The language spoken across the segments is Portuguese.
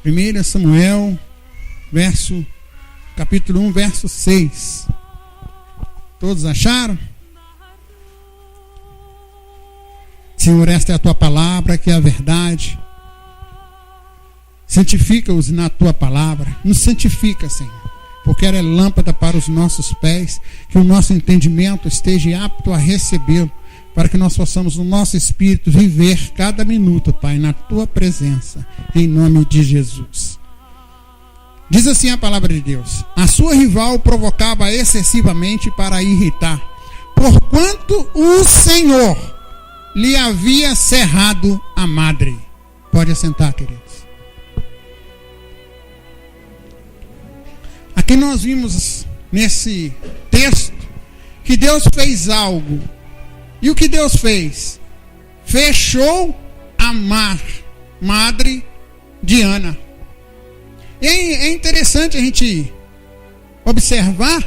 1 Samuel, capítulo 1, verso 6. Todos acharam? Senhor, esta é a tua palavra, que é a verdade. Santifica-os na tua palavra. Nos santifica, Senhor, porque ela é lâmpada para os nossos pés, que o nosso entendimento esteja apto a recebê-lo, para que nós possamos no nosso espírito viver cada minuto, Pai, na tua presença, em nome de Jesus. Diz assim a palavra de Deus: a sua rival o provocava excessivamente para irritar, porquanto o Senhor lhe havia cerrado a madre. Pode assentar, queridos. Aqui nós vimos nesse texto que Deus fez algo. E o que Deus fez? Fechou a madre de Ana. E é interessante a gente observar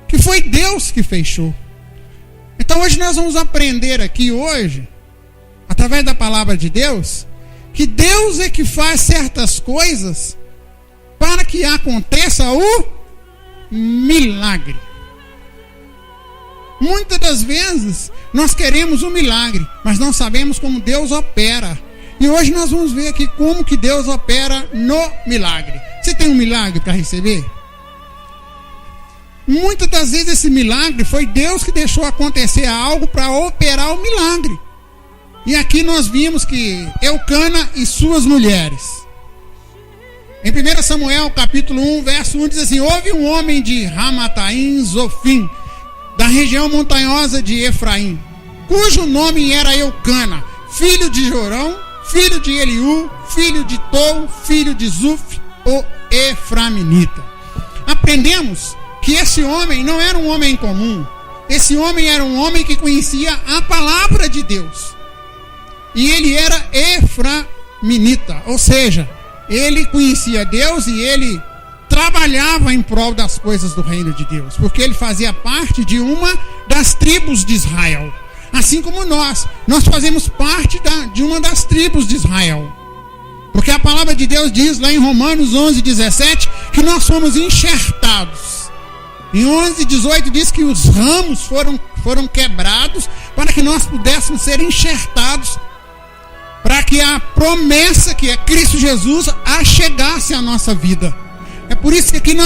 que foi Deus que fechou. Então hoje nós vamos aprender aqui hoje, através da palavra de Deus, que Deus é que faz certas coisas para que aconteça o milagre. Muitas das vezes nós queremos um milagre, mas não sabemos como Deus opera. E hoje nós vamos ver aqui como que Deus opera no milagre. Você tem um milagre para receber? Muitas das vezes esse milagre foi Deus que deixou acontecer algo para operar o milagre. E aqui nós vimos que Eucana e suas mulheres. Em 1 Samuel capítulo 1, verso 1 diz assim: houve um homem de Ramataim Zofim, da região montanhosa de Efraim, cujo nome era Eucana, filho de Jorão, filho de Eliú, filho de Tou, filho de Zuf, o Eframinita. Aprendemos que esse homem não era um homem comum. Esse homem era um homem que conhecia a palavra de Deus. E ele era Eframinita, ou seja, ele conhecia Deus e ele trabalhava em prol das coisas do reino de Deus, porque ele fazia parte de uma das tribos de Israel. Assim como nós fazemos parte de uma das tribos de Israel. Porque a palavra de Deus diz lá em Romanos 11:17 que nós fomos enxertados. Em 11:18 diz que os ramos foram quebrados para que nós pudéssemos ser enxertados, para que a promessa que é Cristo Jesus chegasse à nossa vida. É por isso que aqui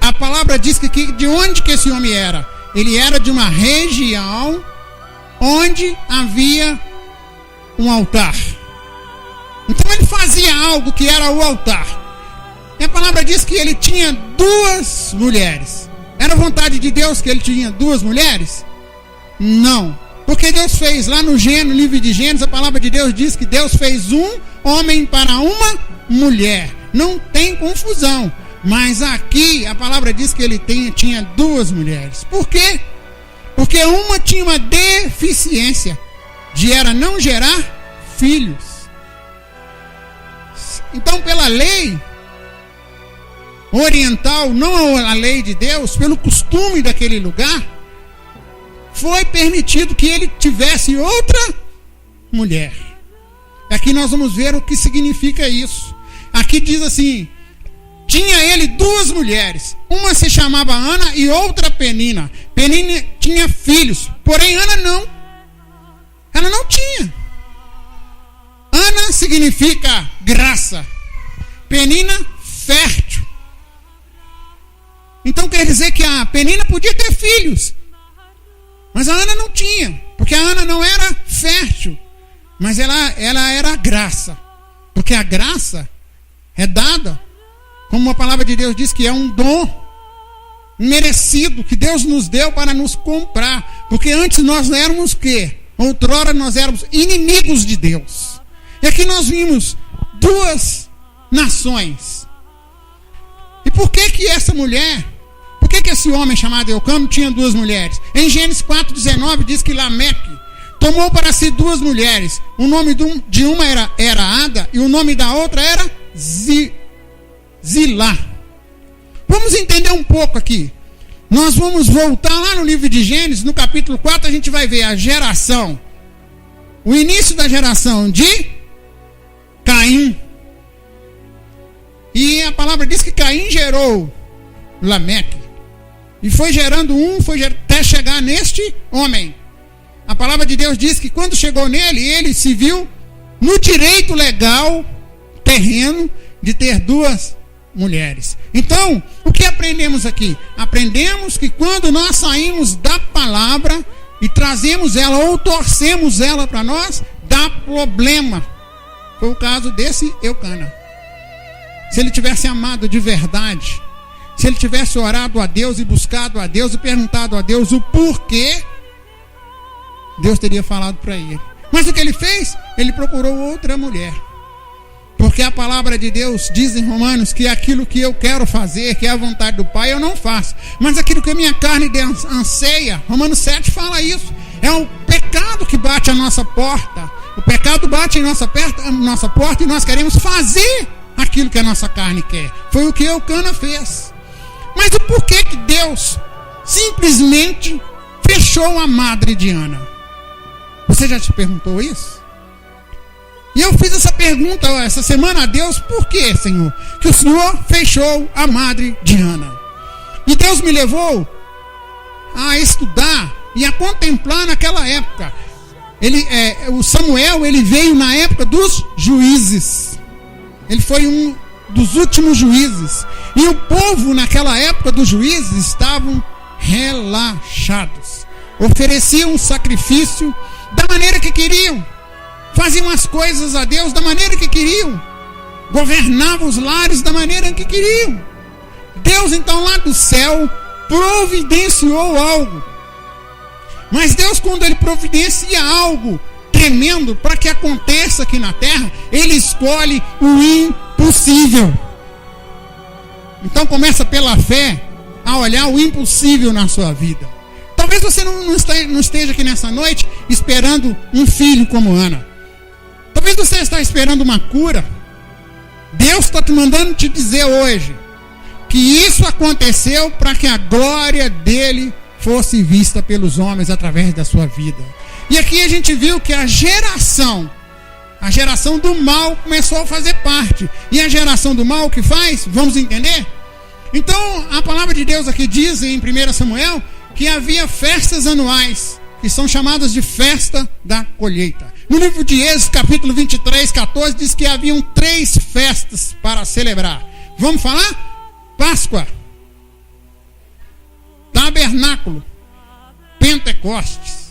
a palavra diz que de onde que esse homem era? Ele era de uma região onde havia um altar. Então ele fazia algo que era o altar. E a palavra diz que ele tinha 2 mulheres. Era vontade de Deus que ele tinha 2 mulheres? Não. Porque Deus fez lá no livro de Gênesis, a palavra de Deus diz que Deus fez um homem para uma mulher. Não tem confusão. Mas aqui a palavra diz que ele tinha 2 mulheres. Por quê? Porque uma tinha uma deficiência de não gerar filhos. Então, pela lei oriental, não a lei de Deus, pelo costume daquele lugar, foi permitido que ele tivesse outra mulher. Aqui nós vamos ver o que significa isso. Aqui diz assim: tinha ele 2 mulheres, uma se chamava Ana e outra Penina. Penina tinha filhos, porém Ana não. Ela não tinha. Ana significa graça, Penina fértil. Então quer dizer que a Penina podia ter filhos, mas a Ana não tinha, porque a Ana não era fértil, mas ela era graça, porque a graça é dada, como a palavra de Deus diz, que é um dom merecido que Deus nos deu para nos comprar. Porque antes nós éramos o quê? Outrora nós éramos inimigos de Deus. E aqui nós vimos 2 nações. E por que essa mulher, por que esse homem chamado Eucana tinha 2 mulheres? Em Gênesis 4:19 diz que Lameque tomou para si 2 mulheres. O nome de uma era Ada e o nome da outra era Zilá. Vamos entender um pouco aqui. Nós vamos voltar lá no livro de Gênesis, no capítulo 4, a gente vai ver a geração, o início da geração de Caim. gerou Lameque. E foi gerando até chegar neste homem. A palavra de Deus diz que quando chegou nele, ele se viu no direito legal, terreno, de ter 2 mulheres. Então, o que aprendemos aqui? Aprendemos que quando nós saímos da palavra e trazemos ela ou torcemos ela para nós, dá problema. Foi o caso desse Eucana. Se ele tivesse amado de verdade, se ele tivesse orado a Deus e buscado a Deus e perguntado a Deus o porquê, Deus teria falado para ele. Mas o que ele fez? Ele procurou outra mulher. Porque a palavra de Deus diz em Romanos que aquilo que eu quero fazer, que é a vontade do Pai, eu não faço. Mas aquilo que a minha carne anseia, Romanos 7 fala isso. É o pecado que bate à nossa porta. O pecado bate em nossa porta e nós queremos fazer aquilo que a nossa carne quer. Foi o que Eucana fez. Mas o porquê que Deus simplesmente fechou a madre de Ana? Você já te perguntou isso? E eu fiz essa pergunta essa semana a Deus: por que, Senhor, que o Senhor fechou a madre de Ana? E Deus me levou a estudar e a contemplar naquela época. O Samuel, ele veio na época dos juízes. Ele foi um dos últimos juízes. E o povo naquela época dos juízes estavam relaxados. Ofereciam um sacrifício da maneira que queriam. Faziam as coisas a Deus da maneira que queriam. Governavam os lares da maneira que queriam. Deus então lá do céu providenciou algo. Mas Deus, quando ele providencia algo tremendo para que aconteça aqui na terra, ele escolhe o impossível. Então começa pela fé a olhar o impossível na sua vida. Talvez você não esteja aqui nessa noite esperando um filho como Ana. Talvez você está esperando uma cura. Deus está te mandando te dizer hoje que isso aconteceu para que a glória dele fosse vista pelos homens através da sua vida. E aqui a gente viu que a geração do mal começou a fazer parte. E a geração do mal o que faz? Vamos entender? Então a palavra de Deus aqui diz em 1 Samuel que havia festas anuais, que são chamadas de festa da colheita. No livro de Êxodo, capítulo 23, 14, diz que haviam 3 festas para celebrar. Vamos falar? Páscoa, Tabernáculo, Pentecostes.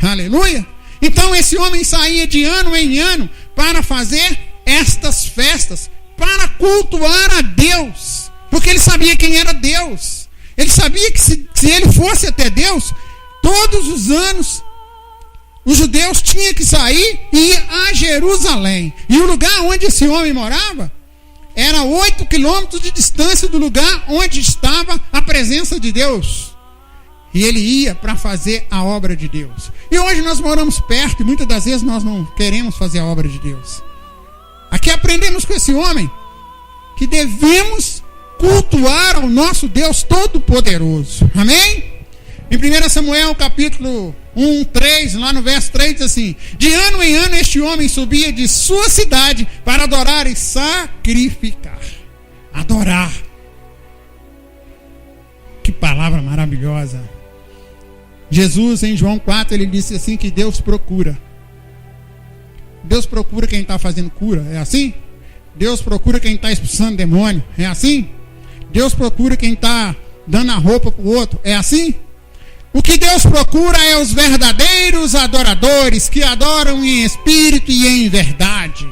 Aleluia! Então esse homem saía de ano em ano para fazer estas festas, para cultuar a Deus, porque ele sabia quem era Deus. Ele sabia que se ele fosse até Deus, todos os anos os judeus tinham que sair e ir a Jerusalém. E o lugar onde esse homem morava era 8 quilômetros de distância do lugar onde estava a presença de Deus. E ele ia para fazer a obra de Deus. E hoje nós moramos perto e muitas das vezes nós não queremos fazer a obra de Deus. Aqui aprendemos com esse homem que devemos cultuar ao nosso Deus Todo-Poderoso. Amém? Em 1 Samuel capítulo 1, 3, lá no verso 3 diz assim: de ano em ano este homem subia de sua cidade para adorar e sacrificar. Adorar. Que palavra maravilhosa. Jesus em João 4 ele disse assim que Deus procura quem está fazendo cura, é assim? Deus procura quem está expulsando demônio, é assim? Deus procura quem está dando a roupa para o outro, é assim? O que Deus procura é os verdadeiros adoradores que adoram em espírito e em verdade.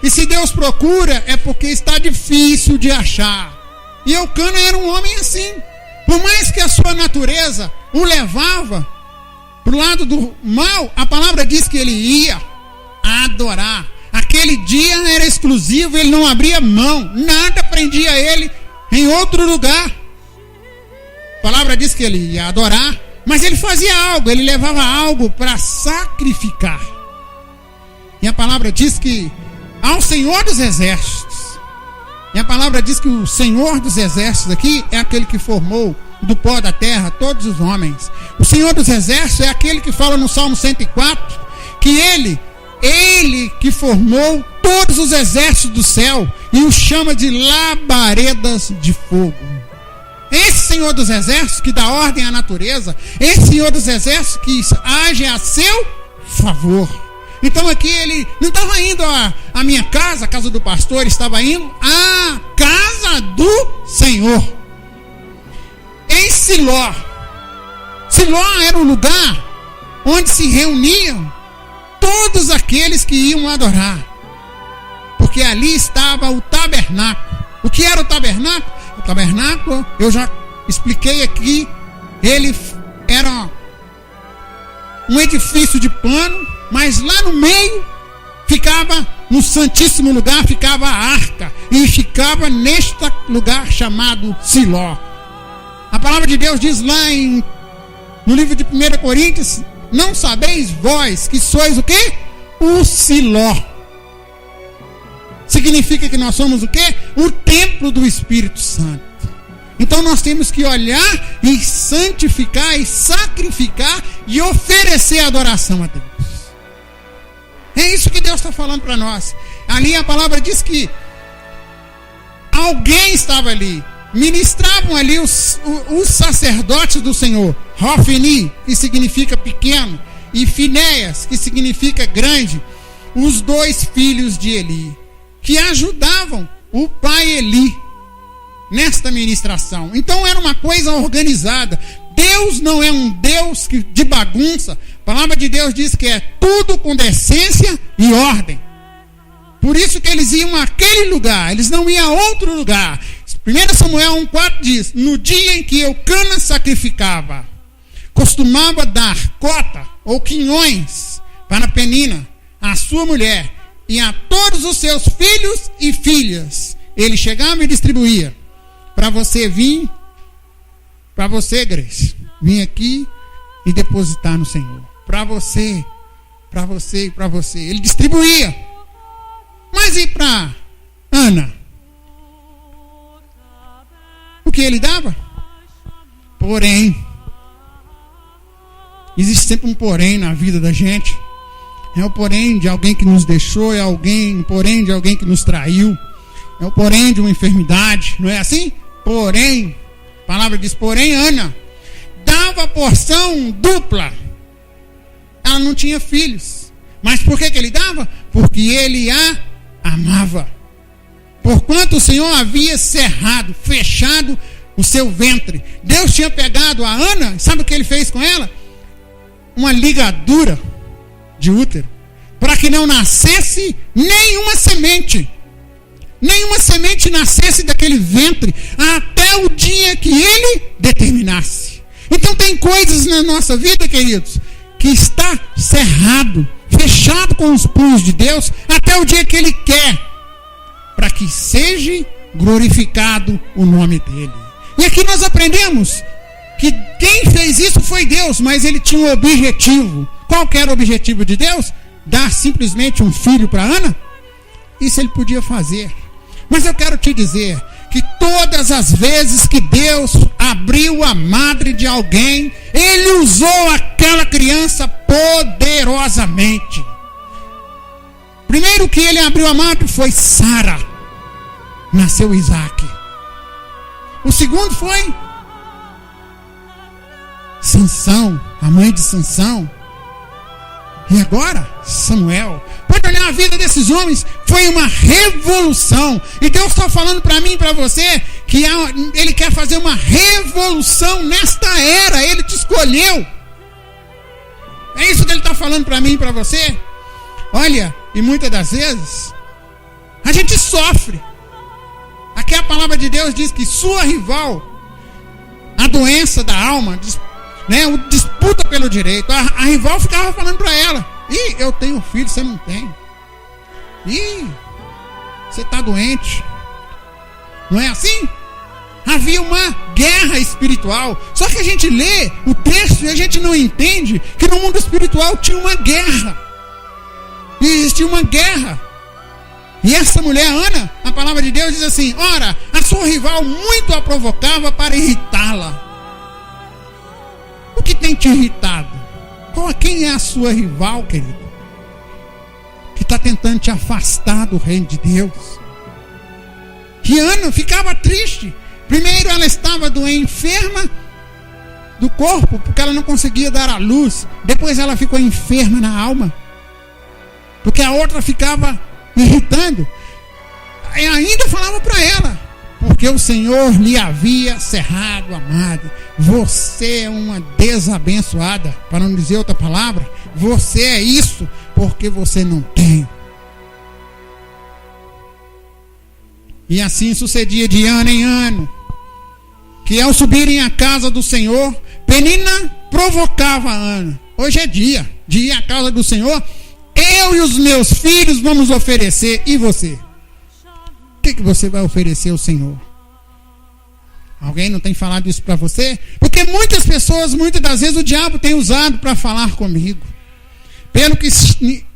E se Deus procura é porque está difícil de achar. E Eucana era um homem assim. Por mais que a sua natureza o levava para o lado do mal, a palavra diz que ele ia adorar. Aquele dia era exclusivo, ele não abria mão, nada prendia ele em outro lugar. A palavra diz que ele ia adorar, mas ele fazia algo, ele levava algo para sacrificar. E a palavra diz que ao Senhor dos Exércitos, e a palavra diz que o Senhor dos Exércitos aqui é aquele que formou do pó da terra todos os homens. O Senhor dos Exércitos é aquele que fala no Salmo 104 que ele que formou todos os exércitos do céu, e o chama de labaredas de fogo. Esse Senhor dos Exércitos que dá ordem à natureza, esse Senhor dos Exércitos que age a seu favor. Então aqui ele não estava indo à minha casa, a casa do pastor, ele estava indo à casa do Senhor. Em Siló. Siló era o lugar onde se reuniam todos aqueles que iam adorar. Porque ali estava o tabernáculo. O que era o tabernáculo? O tabernáculo, eu já expliquei aqui, ele era um edifício de pano, mas lá no meio ficava, no Santíssimo Lugar, ficava a arca, e ficava neste lugar chamado Siló. A palavra de Deus diz lá no livro de 1 Coríntios, não sabeis vós que sois o quê? O Siló. Significa que nós somos o quê? O templo do Espírito Santo. Então nós temos que olhar e santificar e sacrificar e oferecer adoração a Deus. É isso que Deus está falando para nós. Ali a palavra diz que alguém estava ali. Ministravam ali os sacerdotes do Senhor. Hofni, que significa pequeno, e Finéias, que significa grande. Os dois filhos de Eli, que ajudavam o pai Eli nesta ministração. Então era uma coisa organizada. Deus não é um Deus de bagunça. A palavra de Deus diz que é tudo com decência e ordem. Por isso que eles iam àquele lugar, eles não iam a outro lugar. 1 Samuel 1,4 diz: no dia em que Eucana sacrificava, costumava dar cota ou quinhões para Penina, a sua mulher, e a todos os seus filhos e filhas. Ele chegava e distribuía. Para você vir, para você, Grace, vir aqui e depositar no Senhor. Para você, para você e para você. Ele distribuía. Mas e para Ana? O que ele dava? Porém, existe sempre um porém na vida da gente. É o porém de alguém que nos deixou, é o porém de alguém que nos traiu, é o porém de uma enfermidade, não é assim? Porém, a palavra diz, porém Ana dava porção dupla. Ela não tinha filhos. Mas por que ele dava? Porque ele a amava. Porquanto o Senhor havia cerrado, fechado o seu ventre. Deus tinha pegado a Ana, sabe o que ele fez com ela? Uma ligadura de útero, para que não nascesse nenhuma semente nascesse daquele ventre, até o dia que ele determinasse. Então tem coisas na nossa vida, queridos, que está cerrado, fechado com os punhos de Deus, até o dia que ele quer, para que seja glorificado o nome dele. E aqui nós aprendemos que quem fez isso foi Deus, mas ele tinha um objetivo. Qual que era o objetivo de Deus? Dar simplesmente um filho para Ana? Isso ele podia fazer. Mas eu quero te dizer que todas as vezes que Deus abriu a madre de alguém, ele usou aquela criança poderosamente. Primeiro que ele abriu a madre foi Sara. Nasceu Isaac. O segundo foi Sansão, a mãe de Sansão. E agora, Samuel. Pode olhar a vida desses homens, foi uma revolução. E Deus está falando para mim e para você que Ele quer fazer uma revolução nesta era. Ele te escolheu. É isso que Ele está falando para mim e para você. Olha, e muitas das vezes a gente sofre. Aqui a palavra de Deus diz que sua rival, a doença da alma, o disputa pelo direito. A rival ficava falando para ela: ih, eu tenho filho, você não tem. Ih, você está doente. Não é assim? Havia uma guerra espiritual. Só que a gente lê o texto e a gente não entende que no mundo espiritual tinha uma guerra. E existia uma guerra. E essa mulher, Ana, a palavra de Deus diz assim: ora, a sua rival muito a provocava para irritá-la. O que tem te irritado? Quem é a sua rival, querido? Que está tentando te afastar do reino de Deus. que Ana ficava triste. Primeiro ela estava enferma do corpo, porque ela não conseguia dar à luz. Depois ela ficou enferma na alma, porque a outra ficava irritando. E ainda falava para ela, porque o Senhor lhe havia cerrado, amado. Você é uma desabençoada, para não dizer outra palavra. Você é isso, porque você não tem. E assim sucedia de ano em ano, que ao subirem à casa do Senhor, Penina provocava Ana. Hoje é dia de ir à casa do Senhor. Eu e os meus filhos vamos oferecer. E você? O que você vai oferecer ao Senhor? Alguém não tem falado isso para você? Porque muitas pessoas, muitas das vezes, o diabo tem usado para falar comigo.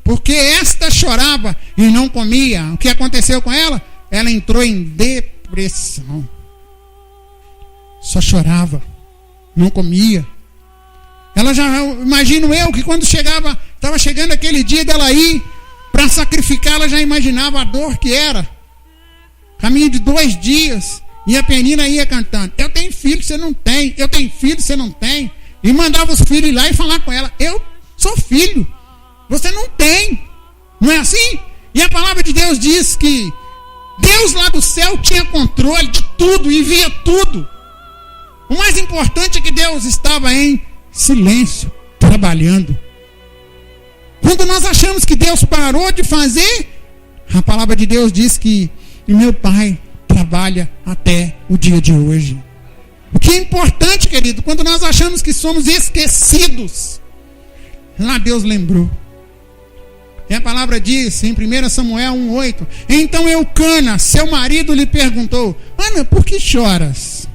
Porque esta chorava e não comia. O que aconteceu com ela? Ela entrou em depressão. Só chorava, não comia. Ela já, imagino eu, que quando estava chegando aquele dia dela ir para sacrificar, ela já imaginava a dor que era. Caminho de 2 dias. E a Penina ia cantando: eu tenho filho, você não tem. Eu tenho filho, você não tem. E mandava os filhos ir lá e falar com ela: eu sou filho, você não tem. Não é assim? E a palavra de Deus diz que Deus lá do céu tinha controle de tudo e via tudo. O mais importante é que Deus estava em silêncio, trabalhando. Quando nós achamos que Deus parou de fazer, a palavra de Deus diz que meu Pai trabalha até o dia de hoje. O que é importante, querido, quando nós achamos que somos esquecidos, lá Deus lembrou. E a palavra diz em 1 Samuel 1,8: então Eucana, seu marido, lhe perguntou: Ana, por que choras?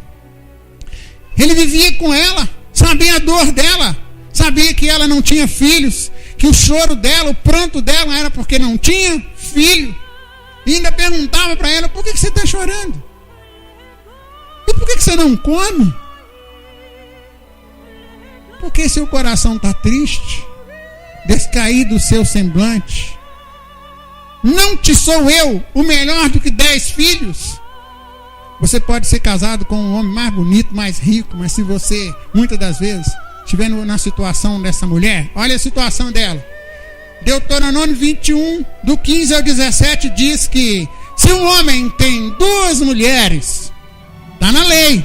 Ele vivia com ela, sabia a dor dela, sabia que ela não tinha filhos, que o choro dela, o pranto dela era porque não tinha filho. E ainda perguntava para ela: por que você está chorando? E por que você não come? Porque seu coração está triste, descaído o seu semblante. Não te sou eu o melhor do que 10 filhos? Você pode ser casado com um homem mais bonito, mais rico, mas se você, muitas das vezes, estiver na situação dessa mulher, olha a situação dela. Deuteronômio 21, do 15 ao 17, diz que se um homem tem 2 mulheres, está na lei,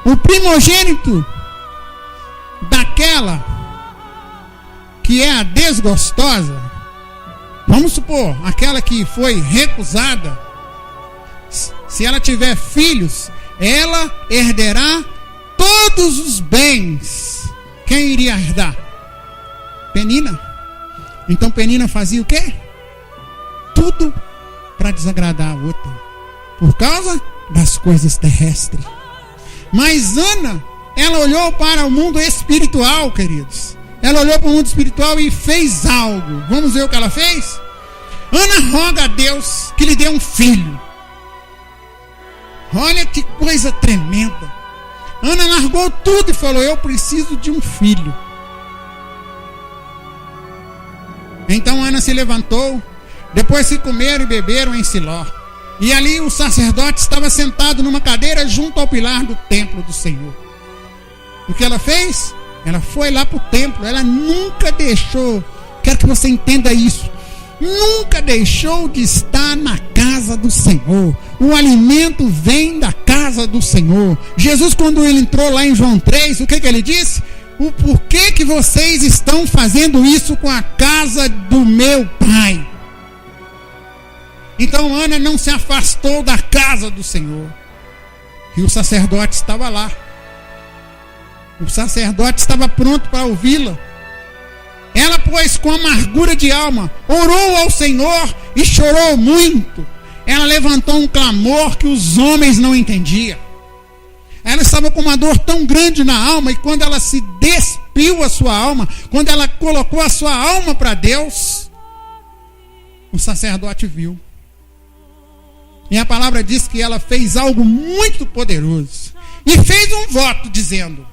o primogênito daquela que é a desgostosa, vamos supor, aquela que foi recusada, se ela tiver filhos, ela herderá todos os bens. Quem iria herdar? Penina. Então Penina fazia o quê? Tudo para desagradar a outra, por causa das coisas terrestres. Mas Ana, ela olhou para o mundo espiritual, queridos. Ela olhou para o mundo espiritual e fez algo. Vamos ver o que ela fez? Ana roga a Deus que lhe dê um filho. Olha que coisa tremenda. Ana largou tudo e falou: eu preciso de um filho. Então Ana se levantou. Depois se comeram e beberam em Siló. E ali o sacerdote estava sentado numa cadeira junto ao pilar do templo do Senhor. O que ela fez? Ela foi lá para o templo. Ela nunca deixou, quero que você entenda isso, nunca deixou de estar na casa do Senhor. O alimento vem da casa do Senhor. Jesus, quando ele entrou lá em João 3, o que ele disse? O porquê que vocês estão fazendo isso com a casa do meu Pai? Então Ana não se afastou da casa do Senhor. E o sacerdote estava lá. O sacerdote estava pronto para ouvi-la. Ela, pois, com amargura de alma, orou ao Senhor e chorou muito. Ela levantou um clamor que os homens não entendiam. Ela estava com uma dor tão grande na alma, e quando ela se despiu a sua alma, quando ela colocou a sua alma para Deus, o sacerdote viu. E a palavra diz que ela fez algo muito poderoso. E fez um voto dizendo: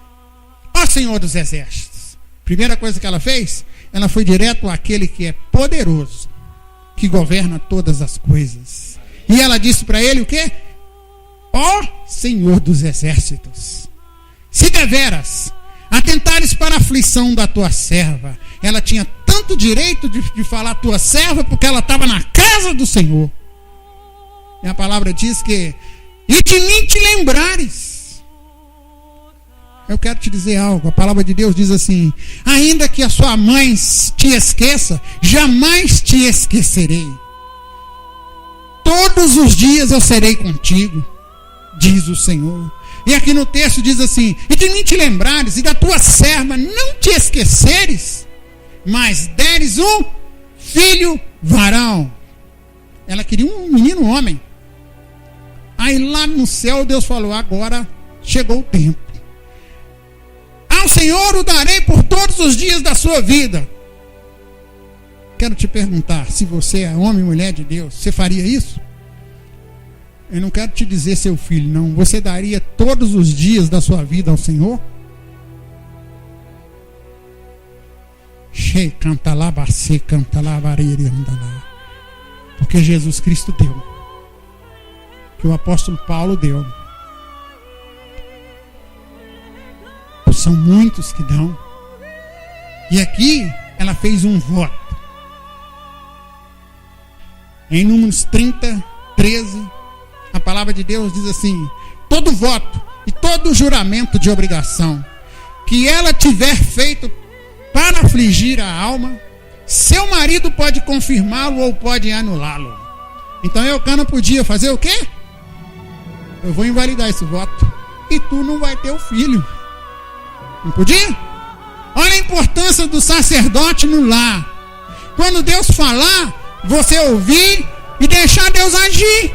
ó Senhor dos Exércitos. Primeira coisa que ela fez, ela foi direto àquele que é poderoso, que governa todas as coisas. E ela disse para ele o quê? Ó Senhor dos exércitos, se deveras atentares para a aflição da tua serva. Ela tinha tanto direito de falar tua serva, porque ela estava na casa do Senhor. E a palavra diz que, e de mim te lembrares. Eu quero te dizer algo, a palavra de Deus diz assim: ainda que a sua mãe te esqueça, jamais te esquecerei. Todos os dias eu serei contigo, diz o Senhor. E aqui no texto diz assim: e de mim te lembrares, e da tua serva não te esqueceres, mas deres um filho varão. Ela queria um menino homem. Aí lá no céu Deus falou: agora chegou o tempo. Ao Senhor o darei por todos os dias da sua vida. Quero te perguntar, se você é homem e mulher de Deus, você faria isso? Eu não quero te dizer seu filho, não. Você daria todos os dias da sua vida ao Senhor? Canta lá, bacê, canta lá, vareira, anda lá. Porque Jesus Cristo deu. Que o apóstolo Paulo deu. São muitos que dão. E aqui ela fez um voto. Em Números 30, 13, a palavra de Deus diz assim: todo voto e todo juramento de obrigação que ela tiver feito para afligir a alma, seu marido pode confirmá-lo ou pode anulá-lo. Então Eucana podia fazer o quê? Eu vou invalidar esse voto e tu não vai ter o filho. Não podia? Olha a importância do sacerdote no lar. Quando Deus falar, você ouvir e deixar Deus agir.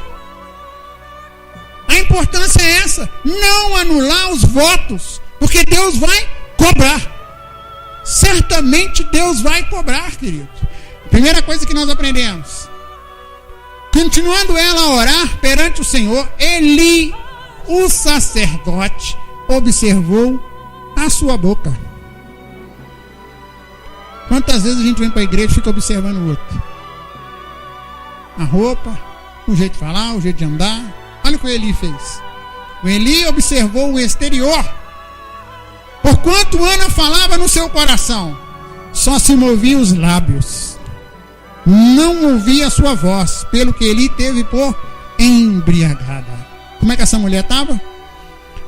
A importância é essa: não anular os votos, porque Deus vai cobrar. Certamente Deus vai cobrar, querido. A primeira coisa que nós aprendemos: continuando ela a orar perante o Senhor, Eli, o sacerdote, observou a sua boca. Quantas vezes a gente vem para a igreja e fica observando o outro? A roupa, o jeito de falar, o jeito de andar. Olha o que o Eli fez. O Eli observou o exterior. Porquanto Ana falava no seu coração, só se movia os lábios, não ouvia a sua voz, pelo que Eli teve por embriagada. Como é que essa mulher estava?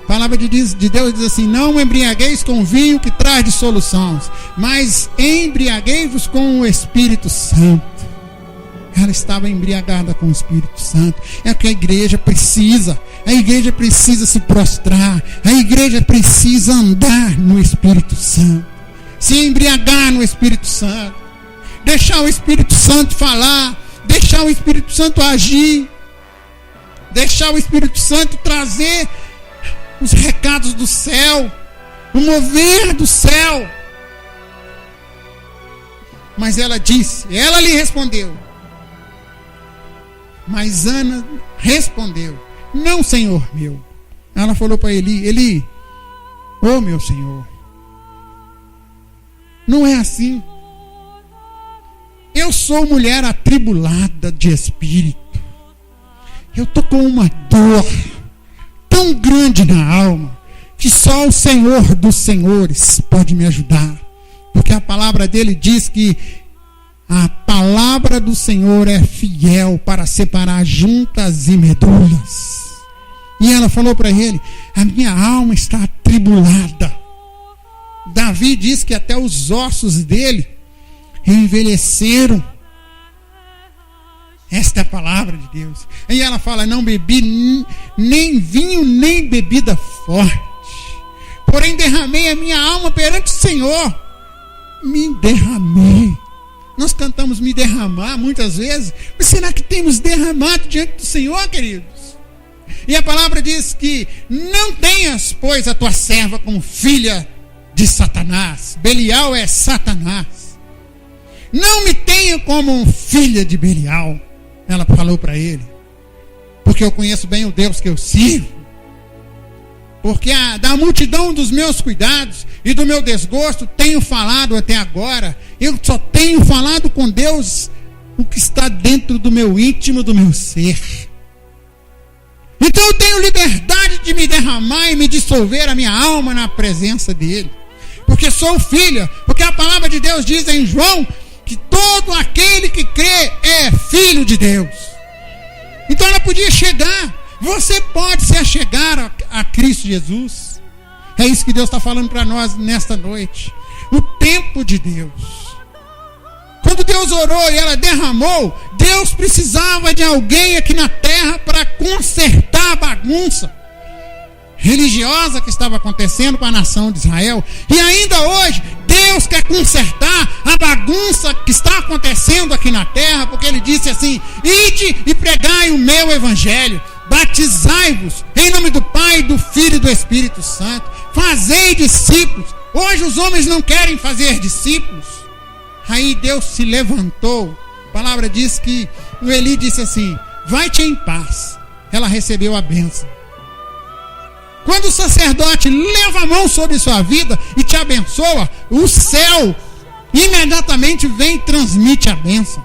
A palavra de Deus diz assim: não embriagueis com vinho que traz dissoluções, mas embriaguei-vos com o Espírito Santo. Ela estava embriagada com o Espírito Santo. É o que a igreja precisa. A igreja precisa se prostrar. A igreja precisa andar no Espírito Santo. Se embriagar no Espírito Santo. Deixar o Espírito Santo falar. Deixar o Espírito Santo agir. Deixar o Espírito Santo trazer os recados do céu. O mover do céu. Mas ela disse, ela lhe respondeu. Mas Ana respondeu: não, Senhor meu. Ela falou para Eli: Eli, ô meu Senhor, não é assim. Eu sou mulher atribulada de espírito. Eu estou com uma dor tão grande na alma que só o Senhor dos senhores pode me ajudar. Porque a palavra dele diz que a palavra do Senhor é fiel para separar juntas e medulas. E ela falou para ele: a minha alma está atribulada. Davi diz que até os ossos dele envelheceram. Esta é a palavra de Deus. E ela fala: não bebi nem vinho nem bebida forte, porém derramei a minha alma perante o Senhor. Me derramei. Nós cantamos me derramar muitas vezes, mas será que temos derramado diante do Senhor, queridos? E a palavra diz que não tenhas, pois, a tua serva como filha de Satanás. Belial é Satanás. Não me tenha como filha de Belial. Ela falou para ele, porque eu conheço bem o Deus que eu sirvo. Porque da multidão dos meus cuidados e do meu desgosto tenho falado até agora. Eu só tenho falado com Deus o que está dentro do meu íntimo, do meu ser. Então eu tenho liberdade de me derramar e me dissolver a minha alma na presença dele. Porque sou filha. Porque a palavra de Deus diz em João que todo aquele que crê é filho de Deus. Então ela podia chegar. Você pode se achegar a Cristo Jesus. É isso que Deus está falando para nós nesta noite. O tempo de Deus. Quando Deus orou e ela derramou, Deus precisava de alguém aqui na terra para consertar a bagunça religiosa que estava acontecendo com a nação de Israel. E ainda hoje, Deus quer consertar a bagunça que está acontecendo aqui na terra, porque ele disse assim: ide e pregai o meu evangelho, batizai-vos em nome do Pai, do Filho e do Espírito Santo, fazei discípulos. Hoje os homens não querem fazer discípulos. Aí Deus se levantou. A palavra diz que o Eli disse assim: vai-te em paz. Ela recebeu a bênção. Quando o sacerdote leva a mão sobre sua vida e te abençoa, o céu imediatamente vem e transmite a bênção.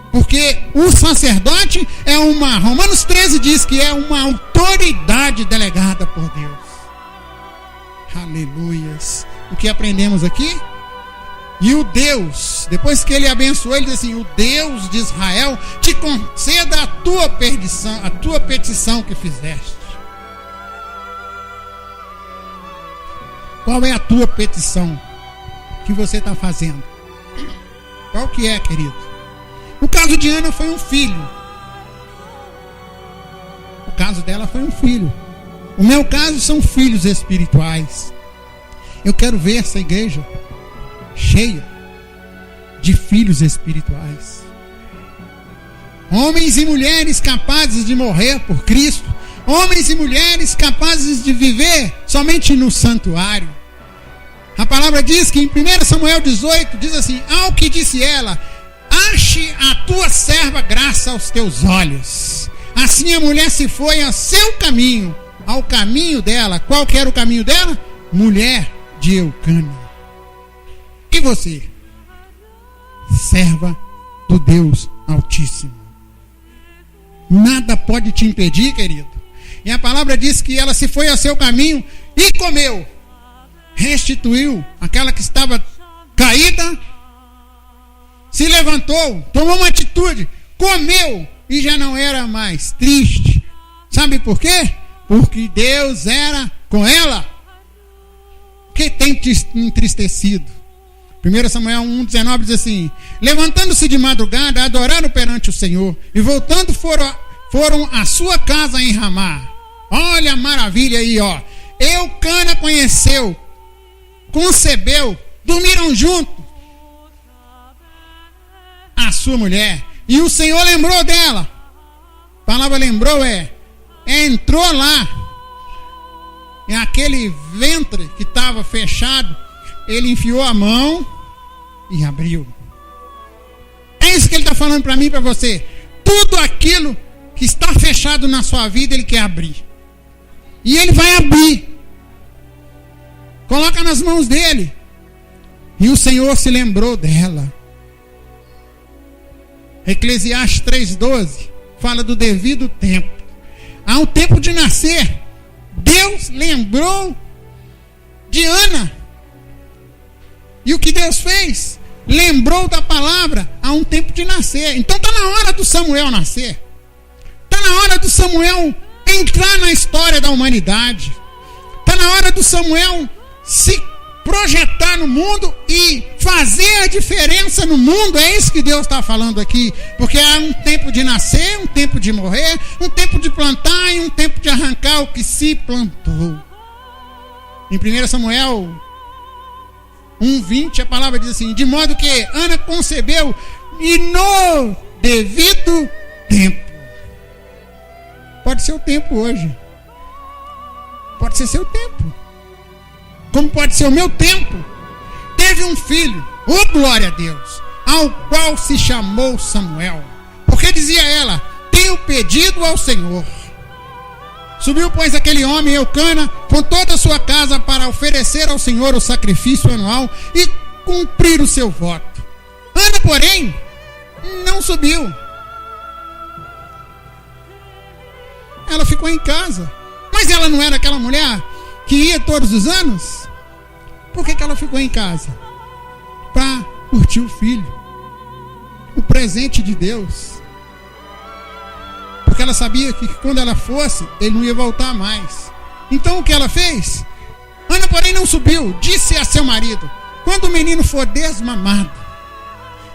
Porque o sacerdote é Romanos 13 diz que é uma autoridade delegada por Deus. Aleluias. O que aprendemos aqui? E o Deus, depois que ele abençoou, ele diz assim: o Deus de Israel te conceda a tua petição que fizeste. Qual é a tua petição que você está fazendo? Qual que é, querido? O caso de Ana foi um filho. O caso dela foi um filho. O meu caso são filhos espirituais. Eu quero ver essa igreja cheia de filhos espirituais. Homens e mulheres capazes de morrer por Cristo. Homens e mulheres capazes de viver somente no santuário. A palavra diz que em 1 Samuel 18 diz assim: ao que disse ela, ache a tua serva graça aos teus olhos. Assim a mulher se foi ao seu caminho, ao caminho dela. Qual que era o caminho dela? Mulher de Eucana. E você? Serva do Deus Altíssimo. Nada pode te impedir, querido. E a palavra diz que ela se foi ao seu caminho e comeu. Restituiu aquela que estava caída. Se levantou, tomou uma atitude, comeu e já não era mais triste. Sabe por quê? Porque Deus era com ela. O que tem te entristecido? 1 Samuel 1,19 diz assim: levantando-se de madrugada, adoraram perante o Senhor, e voltando foram à sua casa em Ramá. Olha a maravilha aí, ó. Eucana concebeu, dormiram juntos, a sua mulher, e o Senhor lembrou dela. A palavra lembrou entrou lá, em aquele ventre que estava fechado, ele enfiou a mão e abriu. É isso que ele está falando para mim e para você. Tudo aquilo que está fechado na sua vida, ele quer abrir. E ele vai abrir. Coloca nas mãos dele. E o Senhor se lembrou dela. Eclesiastes 3,12 fala do devido tempo. Há um tempo de nascer. Deus lembrou de Ana. E o que Deus fez? Lembrou da palavra há um tempo de nascer. Então está na hora do Samuel nascer. Está na hora do Samuel entrar na história da humanidade. Está na hora do Samuel se projetar no mundo e fazer a diferença no mundo. É isso que Deus está falando aqui. Porque há um tempo de nascer, um tempo de morrer, um tempo de plantar e um tempo de arrancar o que se plantou. Em 1 Samuel 1,20 a palavra diz assim: de modo que Ana concebeu e no devido tempo. Pode ser o tempo hoje. Pode ser seu tempo. Como pode ser o meu tempo. Teve um filho, oh glória a Deus, ao qual se chamou Samuel. Porque dizia ela: tenho pedido ao Senhor. Subiu, pois, aquele homem, Eucana, com toda a sua casa, para oferecer ao Senhor o sacrifício anual e cumprir o seu voto. Ana, porém, não subiu. Ela ficou ficou em casa. Mas ela não era aquela mulher que ia todos os anos? Por que ela ficou em casa? Para curtir o filho, o presente de Deus. Porque ela sabia que quando ela fosse, ele não ia voltar mais. Então o que ela fez? Ana, porém, não subiu, disse a seu marido: quando o menino for desmamado,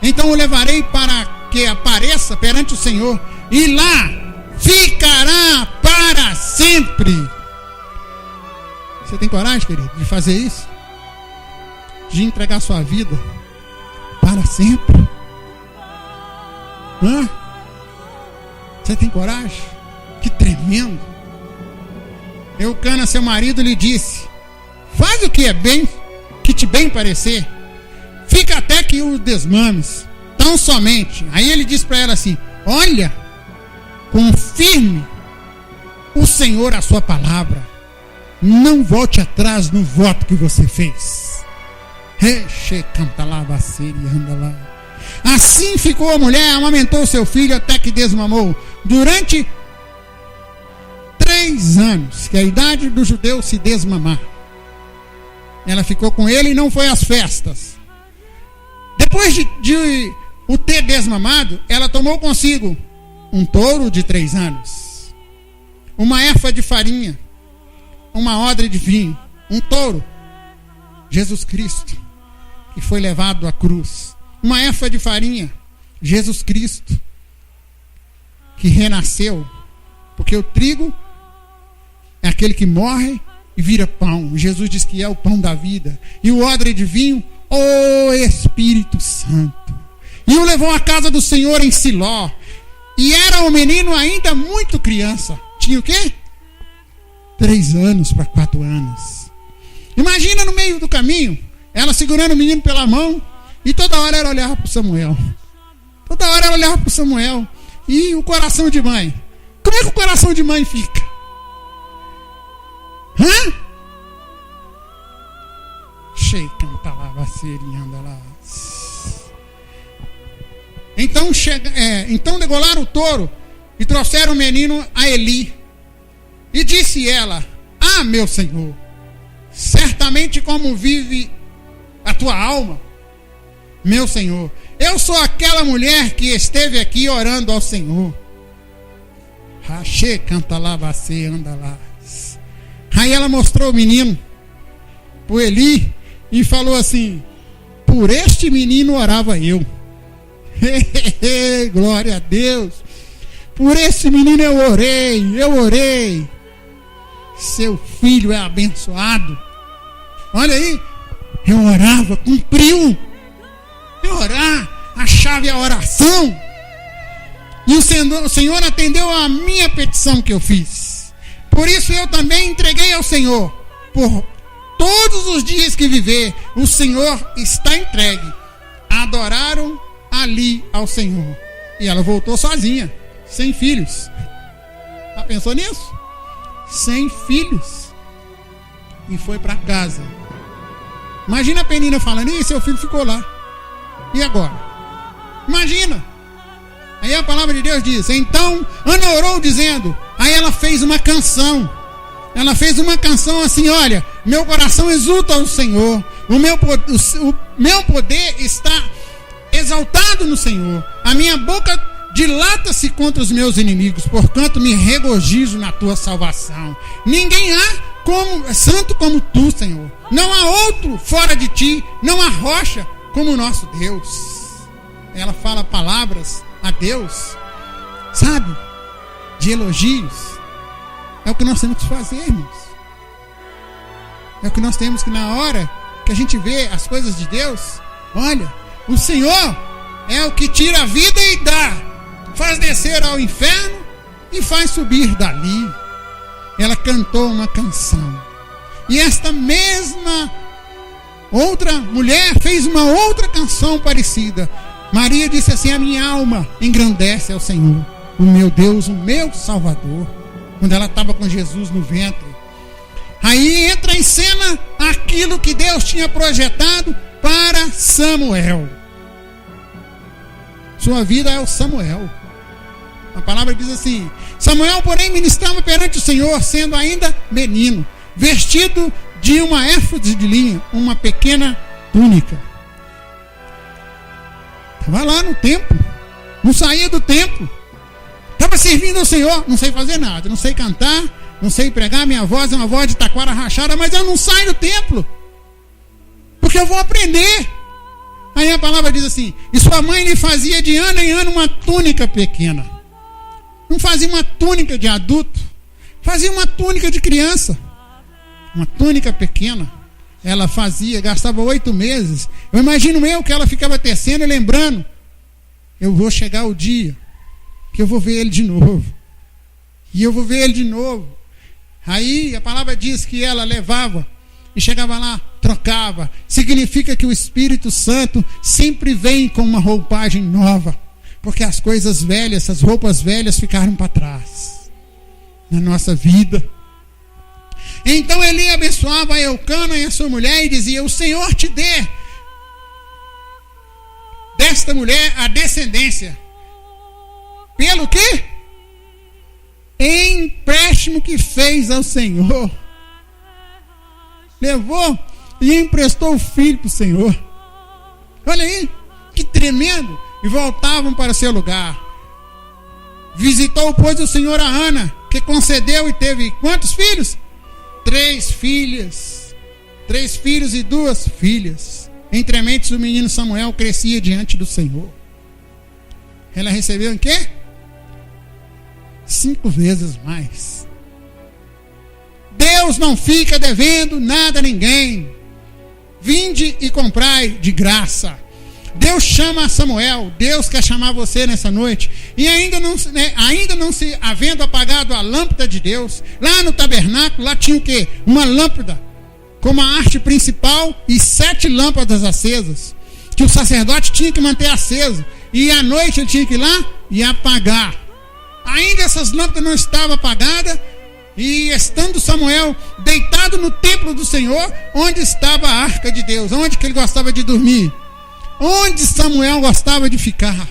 então o levarei para que apareça perante o Senhor, e lá ficará para sempre. Você tem coragem, querido, de fazer isso? De entregar sua vida para sempre? Hã? Você tem coragem? Que tremendo. Eucana, seu marido, lhe disse: faz o que é bem, que te bem parecer, fica até que o desmames, tão somente. Aí ele disse para ela assim: olha, confirme o Senhor a sua palavra, não volte atrás no voto que você fez. Assim ficou a mulher, amamentou seu filho até que desmamou, durante 3 anos, que é a idade do judeu se desmamar. Ela ficou com ele e não foi às festas. Depois de o ter desmamado, ela tomou consigo um touro de 3 anos, uma efa de farinha, uma odre de vinho, um touro, Jesus Cristo, que foi levado à cruz, uma efa de farinha, Jesus Cristo, que renasceu, porque o trigo é aquele que morre e vira pão. Jesus diz que é o pão da vida. E o odre de vinho, o Espírito Santo. E o levou à casa do Senhor em Siló. E era o menino ainda muito criança. Tinha o quê? 3 anos para 4 anos. Imagina no meio do caminho, ela segurando o menino pela mão, e toda hora ela olhava para o Samuel. Toda hora ela olhava para o Samuel. E o coração de mãe? Como é que o coração de mãe fica? Hã? Então degolaram o touro e trouxeram o menino a Eli. E disse ela: ah, meu senhor, certamente como vive a tua alma, meu senhor, eu sou aquela mulher que esteve aqui orando ao Senhor. Rache, canta lá, você anda lá. Aí ela mostrou o menino para Eli e falou assim: por este menino orava eu. Glória a Deus. Por esse menino eu orei. Seu filho é abençoado. Olha aí, eu orava, cumpriu. Orar, a chave é a oração. E o Senhor atendeu a minha petição que eu fiz. Por isso eu também entreguei ao Senhor. Por todos os dias que viver, o Senhor está entregue. Adoraram ali ao Senhor. E ela voltou sozinha, sem filhos. Já pensou nisso? Sem filhos. E foi para casa. Imagina a Penina falando: e seu filho ficou lá. E agora? Imagina. Aí a palavra de Deus diz: então Ana orou dizendo. Aí ela fez uma canção. Ela fez uma canção assim: olha, meu coração exulta ao Senhor, o meu poder está exaltado no Senhor, a minha boca dilata-se contra os meus inimigos, portanto me regozijo na tua salvação. Ninguém há santo como tu, Senhor. Não há outro fora de ti, não há rocha como o nosso Deus. Ela fala palavras a Deus, sabe, de elogios. É o que nós temos que fazer, irmãos. É o que nós temos que, na hora que a gente vê as coisas de Deus, olha, o Senhor é o que tira a vida e dá, faz descer ao inferno e faz subir dali. Ela cantou uma canção. E esta mesma outra mulher fez uma outra canção parecida. Maria disse assim: a minha alma engrandece ao Senhor, o meu Deus, o meu Salvador. Quando ela estava com Jesus no ventre. Aí entra em cena aquilo que Deus tinha projetado para Samuel. Sua vida é o Samuel. A palavra diz assim: Samuel, porém, ministrava perante o Senhor, sendo ainda menino, vestido de uma éfode de linho, uma pequena túnica. Estava lá no templo, não saía do templo, estava servindo ao Senhor. Não sei fazer nada, não sei cantar, não sei pregar, minha voz é uma voz de taquara rachada, mas eu não saio do templo, porque eu vou aprender. Aí a palavra diz assim: e sua mãe lhe fazia de ano em ano uma túnica pequena. Não fazia uma túnica de adulto, fazia uma túnica de criança, uma túnica pequena. Ela fazia, gastava 8 meses. Eu imagino que ela ficava tecendo e lembrando: eu vou chegar o dia que eu vou ver ele de novo, e eu vou ver ele de novo. Aí a palavra diz que ela levava e chegava lá, trocava. Significa que o Espírito Santo sempre vem com uma roupagem nova, porque as coisas velhas, as roupas velhas ficaram para trás na nossa vida. Então Eli abençoava a Eucana e a sua mulher e dizia: o Senhor te dê desta mulher a descendência. Pelo quê? Empréstimo que fez ao Senhor. Levou e emprestou o filho para o Senhor. Olha aí, que tremendo. E voltavam para seu lugar. Visitou, pois, o Senhor a Ana, que concedeu e teve quantos filhos? 3 filhas. 3 filhos e 2 filhas. Entrementes o menino Samuel crescia diante do Senhor. Ela recebeu em quê? 5 vezes mais. Deus não fica devendo nada a ninguém. Vinde e comprai de graça. Deus chama Samuel. Deus quer chamar você nessa noite. E ainda não se havendo apagado a lâmpada de Deus, lá no tabernáculo, lá tinha o quê? Uma lâmpada como a arte principal e 7 lâmpadas acesas, que o sacerdote tinha que manter acesa. E à noite ele tinha que ir lá e apagar. Ainda essas lâmpadas não estavam apagadas. E estando Samuel deitado no templo do Senhor, onde estava a arca de Deus, onde que ele gostava de dormir, onde Samuel gostava de ficar,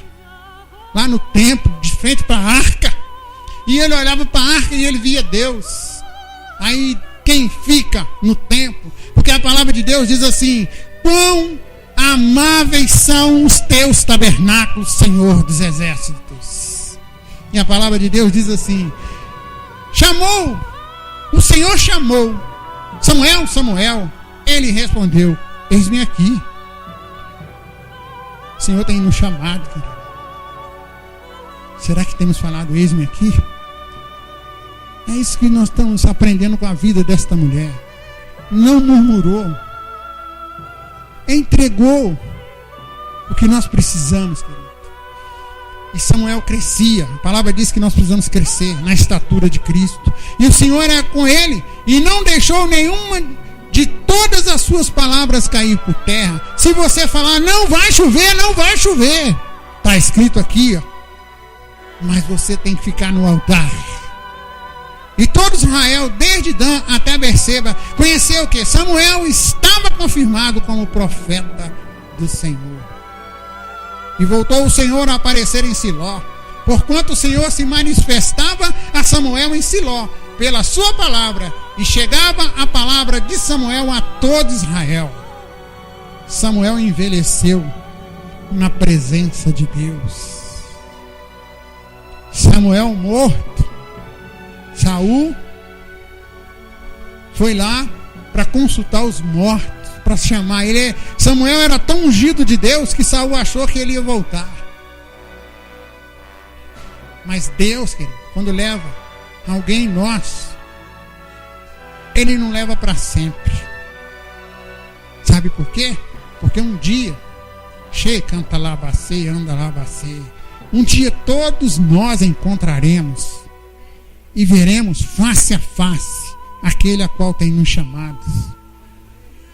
lá no templo, de frente para a arca. E ele olhava para a arca e ele via Deus. Aí quem fica no templo, porque a palavra de Deus diz assim: quão amáveis são os teus tabernáculos, Senhor dos exércitos. E a palavra de Deus diz assim: chamou, o Senhor chamou Samuel, Samuel. Ele respondeu: eis-me aqui. O Senhor tem nos chamado, querido. Será que temos falado eis-me aqui? É isso que nós estamos aprendendo com a vida desta mulher. Não murmurou, entregou o que nós precisamos, querido. E Samuel crescia. A palavra diz que nós precisamos crescer na estatura de Cristo. E o Senhor era com ele e não deixou nenhuma de todas as suas palavras cair por terra. Se você falar não vai chover, não vai chover, está escrito aqui, ó. Mas você tem que ficar no altar. E todo Israel, desde Dan até Berseba, conheceu o que? Samuel estava confirmado como profeta do Senhor. E voltou o Senhor a aparecer em Siló, porquanto o Senhor se manifestava a Samuel em Siló pela sua palavra, e chegava a palavra de Samuel a todo Israel. Samuel envelheceu na presença de Deus. Samuel morto, Saul foi lá para consultar os mortos, para chamar ele. Samuel era tão ungido de Deus que Saul achou que ele ia voltar. Mas Deus, querido, quando leva alguém nosso, ele não leva para sempre. Sabe por quê? Porque um dia, canta lá, bacê, anda lá, bacê. Um dia todos nós encontraremos e veremos face a face aquele a qual tem nos chamados.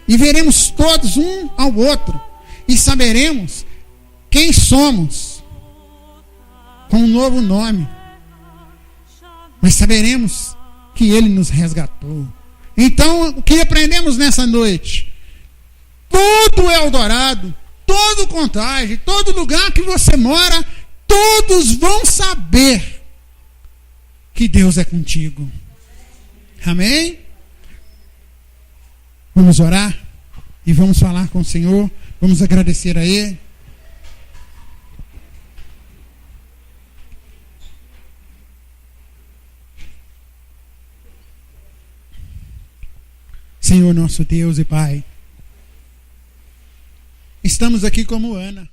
E veremos todos um ao outro e saberemos quem somos com um novo nome. Mas saberemos que ele nos resgatou. Então, o que aprendemos nessa noite? Todo Eldorado, todo Contagem, todo lugar que você mora, todos vão saber que Deus é contigo. Amém? Vamos orar e vamos falar com o Senhor. Vamos agradecer a Ele. Senhor nosso Deus e Pai, estamos aqui como Ana.